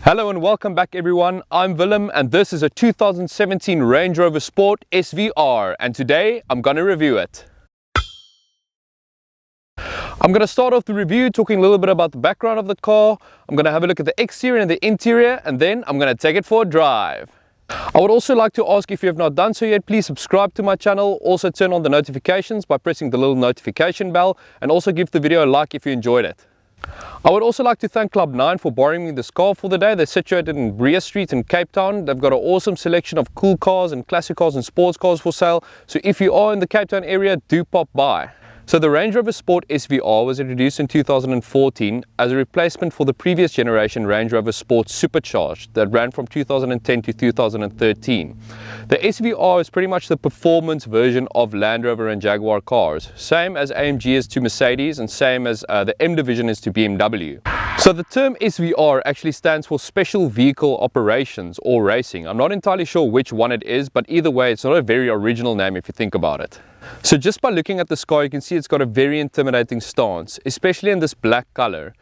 Hello and welcome back everyone, I'm Willem and this is a 2017 Range Rover Sport SVR and today I'm going to review it. I'm going to start off the review talking a little bit about the background of the car. I'm going to have a look at the exterior and the interior and then I'm going to take it for a drive. I would also like to ask, if you have not done so yet, please subscribe to my channel. Also turn on the notifications by pressing the little notification bell and also give the video a like if you enjoyed it. I would also like to thank Club9 for borrowing me this car for the day. They're situated in Brea Street in Cape Town. They've got an awesome selection of cool cars and classic cars and sports cars for sale. So if you are in the Cape Town area, do pop by. So the Range Rover Sport SVR was introduced in 2014 as a replacement for the previous generation Range Rover Sport Supercharged that ran from 2010 to 2013. The SVR is pretty much the performance version of Land Rover and Jaguar cars, same as AMG is to Mercedes and same as the M division is to BMW. So the term SVR actually stands for Special Vehicle Operations or Racing. I'm not entirely sure which one it is, but either way it's not a very original name if you think about it. So just by looking at this car, you can see it's got a very intimidating stance, especially in this black color.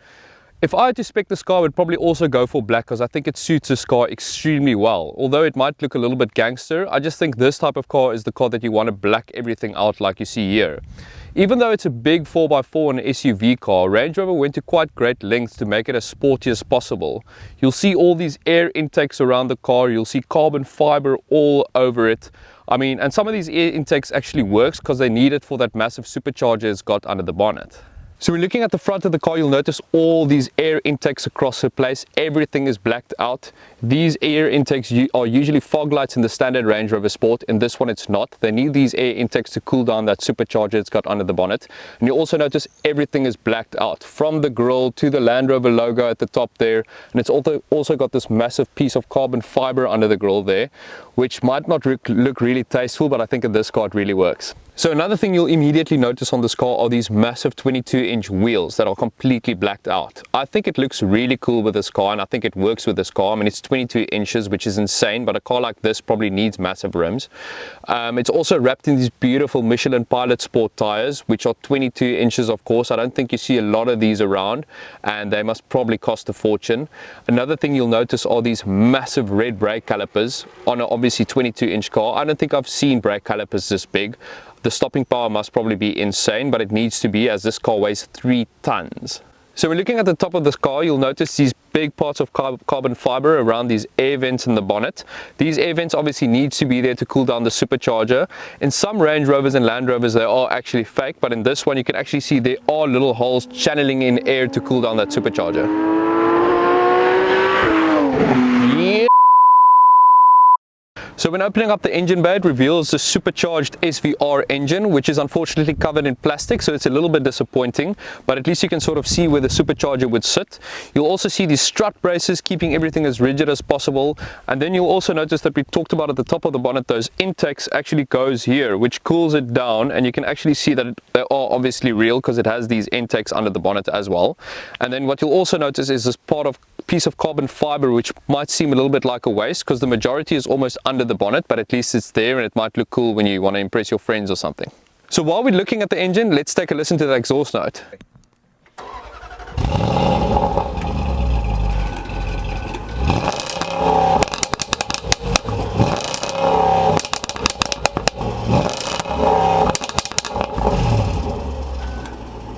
If I had to spec this car, I would probably also go for black because I think it suits this car extremely well. Although it might look a little bit gangster, I just think this type of car is the car that you want to black everything out like you see here. Even though it's a big 4x4 and SUV car, Range Rover went to quite great lengths to make it as sporty as possible. You'll see all these air intakes around the car, you'll see carbon fiber all over it. And some of these air intakes actually works because they need it for that massive supercharger it's got under the bonnet. So when looking at the front of the car, you'll notice all these air intakes across the place. Everything is blacked out. These air intakes are usually fog lights in the standard Range Rover Sport. In this one it's not. They need these air intakes to cool down that supercharger it's got under the bonnet. And you'll also notice everything is blacked out, from the grille to the Land Rover logo at the top there. And it's also got this massive piece of carbon fiber under the grille there, which might not look really tasteful, but I think in this car it really works. So another thing you'll immediately notice on this car are these massive 22-inch wheels that are completely blacked out. I think it looks really cool with this car and I think it works with this car. It's 22 inches, which is insane, but a car like this probably needs massive rims. It's also wrapped in these beautiful Michelin Pilot Sport tires, which are 22 inches of course. I don't think you see a lot of these around and they must probably cost a fortune. Another thing you'll notice are these massive red brake calipers on an obviously 22-inch car. I don't think I've seen brake calipers this big. The stopping power must probably be insane, but it needs to be, as this car weighs 3 tons. So when looking at the top of this car, you'll notice these big parts of carbon fiber around these air vents in the bonnet. These air vents obviously need to be there to cool down the supercharger. In some Range Rovers and Land Rovers they are actually fake, but in this one you can actually see there are little holes channeling in air to cool down that supercharger. Yeah. So when opening up the engine bay, it reveals the supercharged SVR engine, which is unfortunately covered in plastic, so it's a little bit disappointing, but at least you can sort of see where the supercharger would sit. You'll also see these strut braces keeping everything as rigid as possible, and then you'll also notice that we talked about at the top of the bonnet, those intakes actually goes here, which cools it down, and you can actually see that they are obviously real because it has these intakes under the bonnet as well. And then what you'll also notice is this piece of carbon fiber, which might seem a little bit like a waste because the majority is almost under the bonnet, but at least it's there and it might look cool when you want to impress your friends or something. So while we're looking at the engine, let's take a listen to the exhaust note.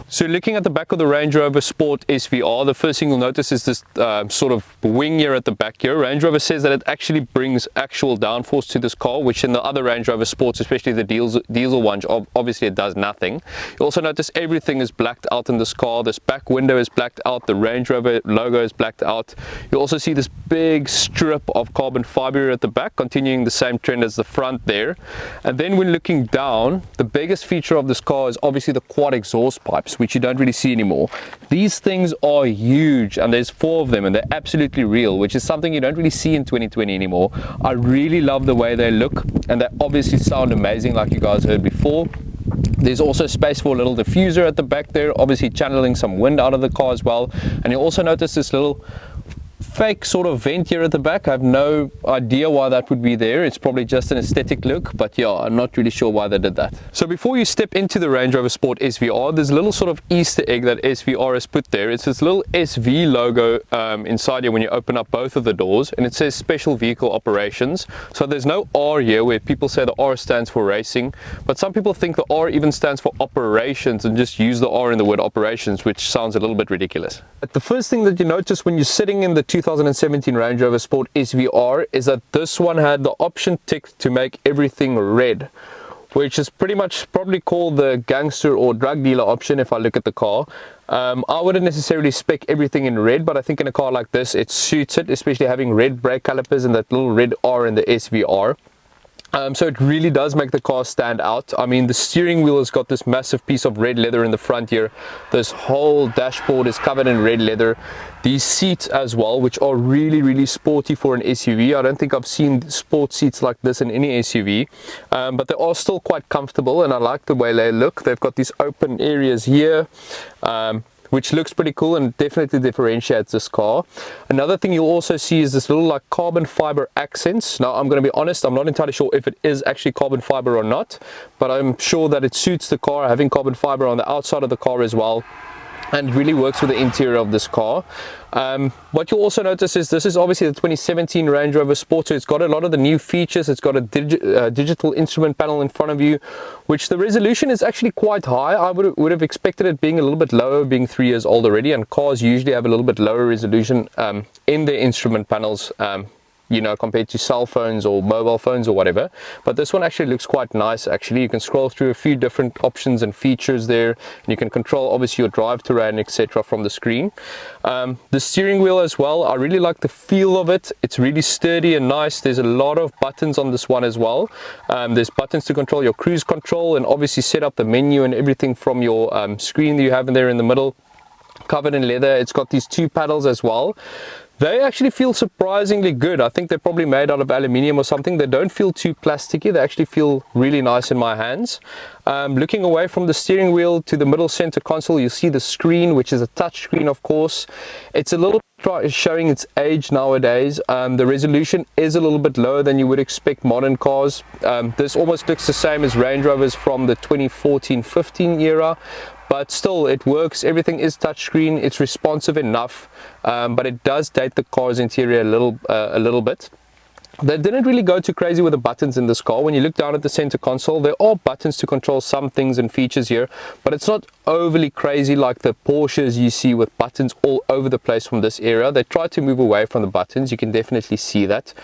So looking at the back of the Range Rover Sport SVR, the first thing you'll notice is this sort of wing here at the back here. Range Rover says that it actually brings actual downforce to this car, which in the other Range Rover Sports, especially the diesel ones, obviously it does nothing. You also notice everything is blacked out in this car. This back window is blacked out. The Range Rover logo is blacked out. You also see this big strip of carbon fiber at the back, continuing the same trend as the front there. And then when looking down, the biggest feature of this car is obviously the quad exhaust pipes, which you don't really see anymore. These things are huge and there's 4 of them and they're absolutely real, which is something you don't really see in 2020 anymore. I really love the way they look and they obviously sound amazing like you guys heard before. There's also space for a little diffuser at the back there, obviously channeling some wind out of the car as well. And you'll also notice this little fake sort of vent here at the back. I have no idea why that would be there. It's probably just an aesthetic look, but yeah, I'm not really sure why they did that. So before you step into the Range Rover Sport SVR, there's a little sort of Easter egg that SVR has put there. It's this little SV logo inside here when you open up both of the doors, and it says Special Vehicle Operations. So there's no R here, where people say the R stands for racing, but some people think the R even stands for operations and just use the R in the word operations, which sounds a little bit ridiculous. But the first thing that you notice when you're sitting in the 2017 Range Rover Sport SVR is that this one had the option ticked to make everything red, which is pretty much probably called the gangster or drug dealer option if I look at the car. I wouldn't necessarily spec everything in red, but I think in a car like this it suits it, especially having red brake calipers and that little red R in the SVR. So it really does make the car stand out. I mean, the steering wheel has got this massive piece of red leather in the front here. This whole dashboard is covered in red leather. These seats as well, which are really sporty for an SUV. I don't think I've seen sport seats like this in any SUV, but they are still quite comfortable, and I like the way they look. They've got these open areas here, which looks pretty cool and definitely differentiates this car. Another thing you'll also see is this little like carbon fiber accents. Now I'm going to be honest, I'm not entirely sure if it is actually carbon fiber or not, but I'm sure that it suits the car, having carbon fiber on the outside of the car as well, and really works with the interior of this car. What you'll also notice is this is obviously the 2017 Range Rover Sport, so it's got a lot of the new features. It's got a digital instrument panel in front of you, which the resolution is actually quite high. I would have expected it being a little bit lower, being 3 years old already, and cars usually have a little bit lower resolution in their instrument panels, you know, compared to cell phones or mobile phones or whatever. But this one actually looks quite nice. Actually, you can scroll through a few different options and features there, and you can control obviously your drive terrain, etc. from the screen. The steering wheel as well, I really like the feel of it. It's really sturdy and nice. There's a lot of buttons on this one as well. There's buttons to control your cruise control and obviously set up the menu and everything from your screen that you have in there in the middle, covered in leather. It's got these two paddles as well. They actually feel surprisingly good. I think they're probably made out of aluminium or something. They don't feel too plasticky. They actually feel really nice in my hands. Looking away from the steering wheel to the middle center console, you see the screen, which is a touch screen, of course. It's a little showing its age nowadays. The resolution is a little bit lower than you would expect modern cars. This almost looks the same as Range Rovers from the 2014-15 era. But still, it works. Everything is touchscreen. It's responsive enough, but it does date the car's interior a little bit. They didn't really go too crazy with the buttons in this car. When you look down at the center console, there are buttons to control some things and features here, but it's not overly crazy like the Porsches you see with buttons all over the place from this era. They try to move away from the buttons. You can definitely see that,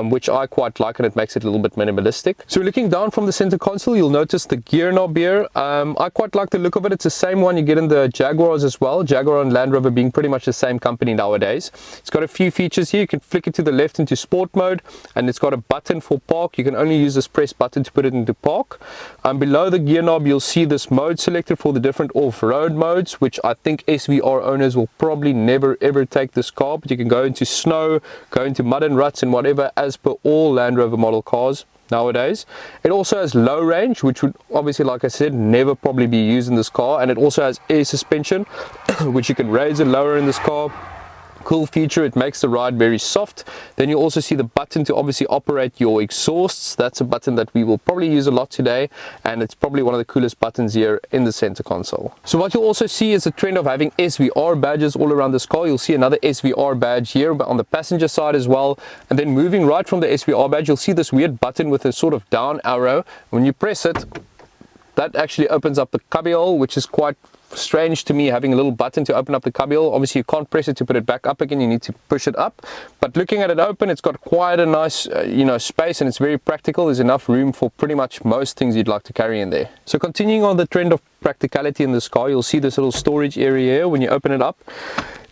which I quite like, and it makes it a little bit minimalistic. So looking down from the center console, you'll notice the gear knob here. I quite like the look of it. It's the same one you get in the Jaguars as well. Jaguar and Land Rover being pretty much the same company nowadays. It's got a few features here. You can flick it to the left into sport mode, and it's got a button for park. You can only use this press button to put it into park. Below the gear knob, you'll see this mode selector for the different off-road modes, which I think SVR owners will probably never ever take this car, but you can go into snow, go into mud and ruts and whatever, as per all Land Rover model cars nowadays. It also has low range, which would obviously, like I said, never probably be used in this car, and it also has air suspension which you can raise and lower in this car. Cool feature, it makes the ride very soft. Then you also see the button to obviously operate your exhausts. That's a button that we will probably use a lot today, and it's probably one of the coolest buttons here in the center console. So what you'll also see is a trend of having SVR badges all around this car. You'll see another SVR badge here, but on the passenger side as well. And then moving right from the SVR badge, you'll see this weird button with a sort of down arrow. When you press it, that actually opens up the cubbyhole, which is quite strange to me, having a little button to open up the cubbyhole. Obviously you can't press it to put it back up again, you need to push it up. But looking at it open, it's got quite a nice space, and it's very practical. There's enough room for pretty much most things you'd like to carry in there. So continuing on the trend of practicality in this car, you'll see this little storage area here. When you open it up,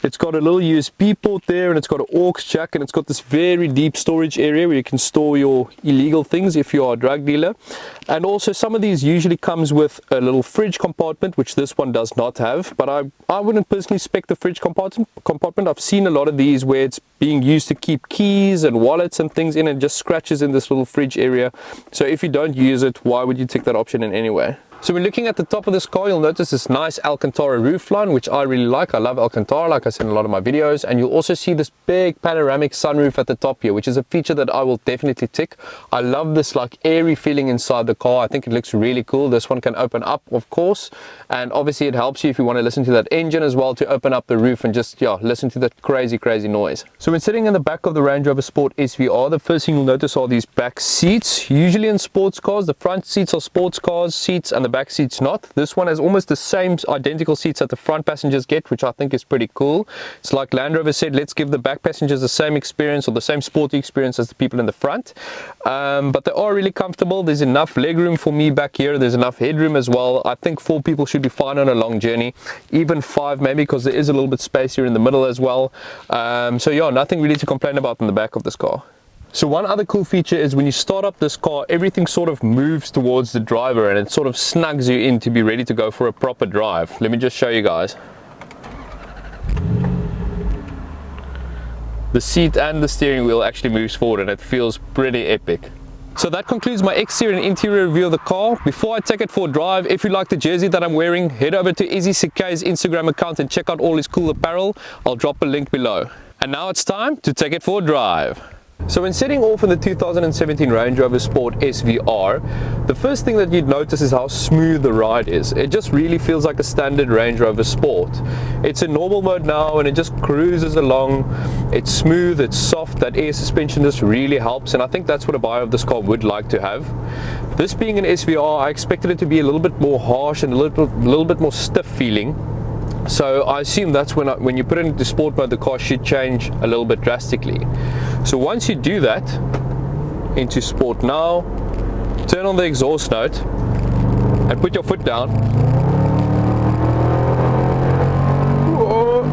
it's got a little USB port there, and it's got an aux jack, and it's got this very deep storage area where you can store your illegal things if you are a drug dealer. And also some of these usually comes with a little fridge compartment, which this one does not have, but I wouldn't personally spec the fridge compartment. I've seen a lot of these where it's being used to keep keys and wallets and things in, and just scratches in this little fridge area. So if you don't use it, why would you take that option in anyway? So we're looking at the top of this car, you'll notice this nice Alcantara roofline, which I really like. I love Alcantara, like I said in a lot of my videos. And you'll also see this big panoramic sunroof at the top here, which is a feature that I will definitely tick. I love this like airy feeling inside the car. I think it looks really cool. This one can open up, of course. And obviously it helps you if you want to listen to that engine as well, to open up the roof and just, yeah, listen to that crazy noise. So when sitting in the back of the Range Rover Sport SVR, the first thing you'll notice are these back seats. Usually in sports cars, the front seats are sports cars seats and the back seats not. This one has almost the same identical seats that the front passengers get, which I think is pretty cool. It's like Land Rover said, let's give the back passengers the same experience, or the same sporty experience, as the people in the front. But they are really comfortable. There's enough leg room for me back here. There's enough headroom as well. I think 4 people should be fine on a long journey, even 5 maybe, because there is a little bit space here in the middle as well. So yeah, nothing really to complain about in the back of this car. So one other cool feature is when you start up this car, everything sort of moves towards the driver and it sort of snugs you in to be ready to go for a proper drive. Let me just show you guys. The seat and the steering wheel actually moves forward and it feels pretty epic. So that concludes my exterior and interior review of the car. Before I take it for a drive, if you like the jersey that I'm wearing, head over to Izzy Sekkei's Instagram account and check out all his cool apparel. I'll drop a link below. And now it's time to take it for a drive. So when setting off in the 2017 Range Rover Sport SVR, the first thing that you'd notice is how smooth the ride is. It just really feels like a standard Range Rover Sport. It's in normal mode now and it just cruises along. It's smooth, it's soft, that air suspension just really helps, and I think that's what a buyer of this car would like to have. This being an SVR, I expected it to be a little bit more harsh and a little bit more stiff feeling. So I assume that's when you put it into sport mode, the car should change a little bit drastically. So once you do that, into sport now, turn on the exhaust note and put your foot down. Whoa.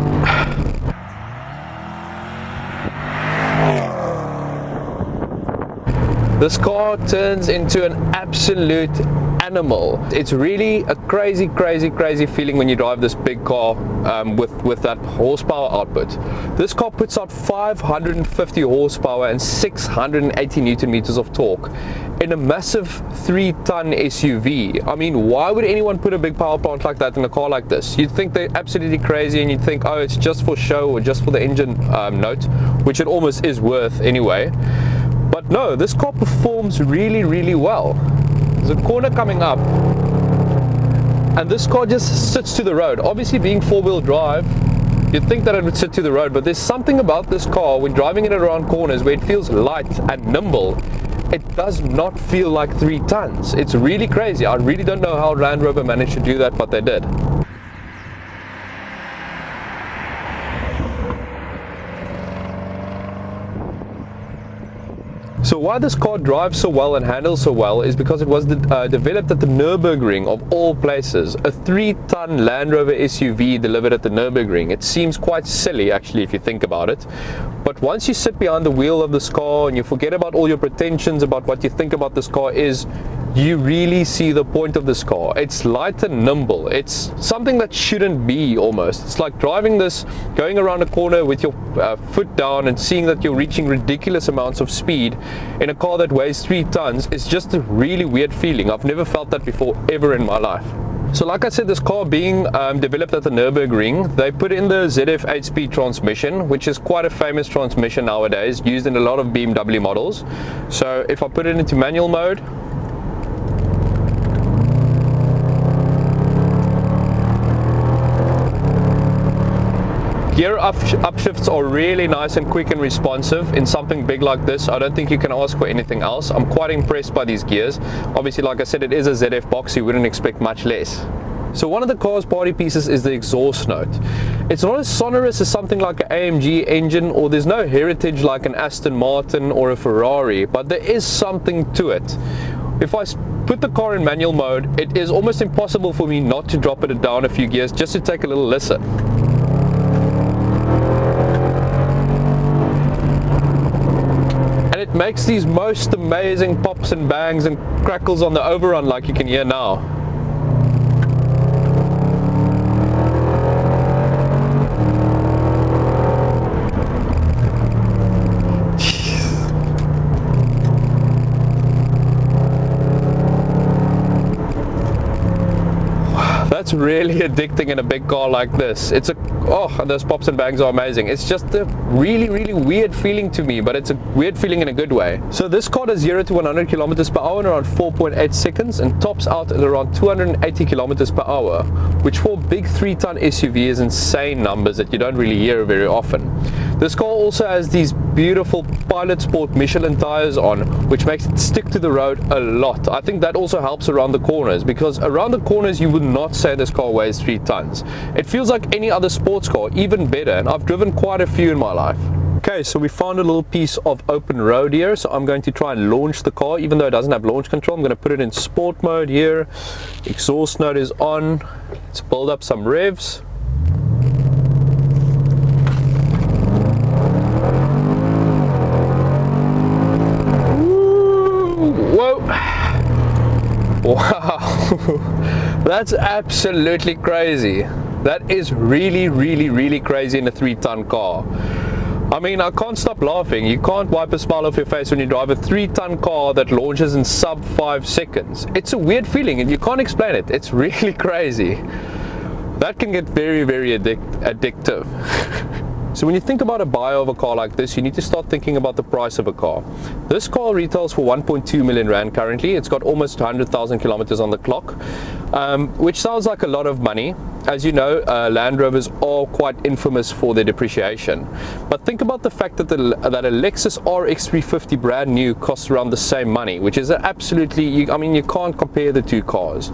This car turns into an absolute animal. It's really a crazy feeling when you drive this big car with that horsepower output. This car puts out 550 horsepower and 680 newton meters of torque in a massive 3-ton SUV. I mean, why would anyone put a big power plant like that in a car like this? You'd think they're absolutely crazy and you'd think, oh, it's just for show or just for the engine note, which it almost is worth anyway. But no, this car performs really well. There's a corner coming up and this car just sits to the road. Obviously being 4-wheel drive, you'd think that it would sit to the road, but there's something about this car when driving it around corners where it feels light and nimble. It does not feel like 3 tons. It's really crazy. I really don't know how Land Rover managed to do that, but they did. So why this car drives so well and handles so well is because it was developed at the Nürburgring of all places. A 3-ton Land Rover SUV delivered at the Nürburgring. It seems quite silly actually if you think about it. But once you sit behind the wheel of this car and you forget about all your pretensions about what you think about this car is, you really see the point of this car. It's light and nimble. It's something that shouldn't be almost. It's like driving this, going around a corner with your foot down and seeing that you're reaching ridiculous amounts of speed in a car that weighs 3 tons is just a really weird feeling. I've never felt that before ever in my life. So like I said, this car being developed at the Nürburgring, they put in the ZF 8-speed transmission, which is quite a famous transmission nowadays, used in a lot of BMW models. So if I put it into manual mode, gear upshifts are really nice and quick and responsive in something big like this. I don't think you can ask for anything else. I'm quite impressed by these gears. Obviously, like I said, it is a ZF box, so you wouldn't expect much less. So one of the car's party pieces is the exhaust note. It's not as sonorous as something like an AMG engine, or there's no heritage like an Aston Martin or a Ferrari, but there is something to it. If I put the car in manual mode, it is almost impossible for me not to drop it down a few gears just to take a little listen. And it makes these most amazing pops and bangs and crackles on the overrun like you can hear now. that's really addicting in a big car like this. It's a, oh, those pops and bangs are amazing. It's just a really, really weird feeling to me, but it's a weird feeling in a good way. So this car does 0 to 100 kilometers per hour in around 4.8 seconds and tops out at around 280 kilometers per hour, which for a big 3-ton SUV is insane numbers that you don't really hear very often. This car also has these beautiful Pilot Sport Michelin tires on, which makes it stick to the road a lot. I think that also helps around the corners, because around the corners you would not say this car weighs 3 tons. It feels like any other sports car, even better, and I've driven quite a few in my life. Okay, so we found a little piece of open road here, so I'm going to try and launch the car. Even though it doesn't have launch control, I'm going to put it in sport mode here. Exhaust note is on. Let's build up some revs. Whoa! Wow, that's absolutely crazy. That is really, really, really crazy in a 3-ton car. I mean, I can't stop laughing. You can't wipe a smile off your face when you drive a 3-ton car that launches in sub 5 seconds. It's a weird feeling and you can't explain it. It's really crazy. That can get very, very addictive. So when you think about a buy of a car like this, you need to start thinking about the price of a car. This car retails for 1.2 million rand currently. It's got almost 100,000 kilometers on the clock, which sounds like a lot of money. As you know, Land Rovers are quite infamous for their depreciation. But think about the fact that that a Lexus RX 350 brand new costs around the same money, which is absolutely, I mean, you can't compare the two cars.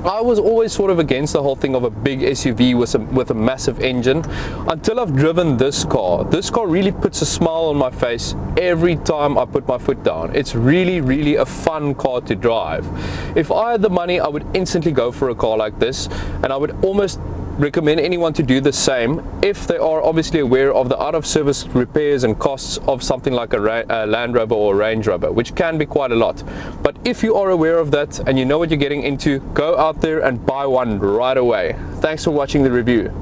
I was always sort of against the whole thing of a big SUV with a massive engine until I've driven this car. This car really puts a smile on my face every time I put my foot down. It's really, really a fun car to drive. If I had the money, I would instantly go for a car like this, and I would almost recommend anyone to do the same if they are obviously aware of the out-of-service repairs and costs of something like a Land Rover or a Range Rover, which can be quite a lot. But if you are aware of that and you know what you're getting into, go out there and buy one right away. Thanks for watching the review.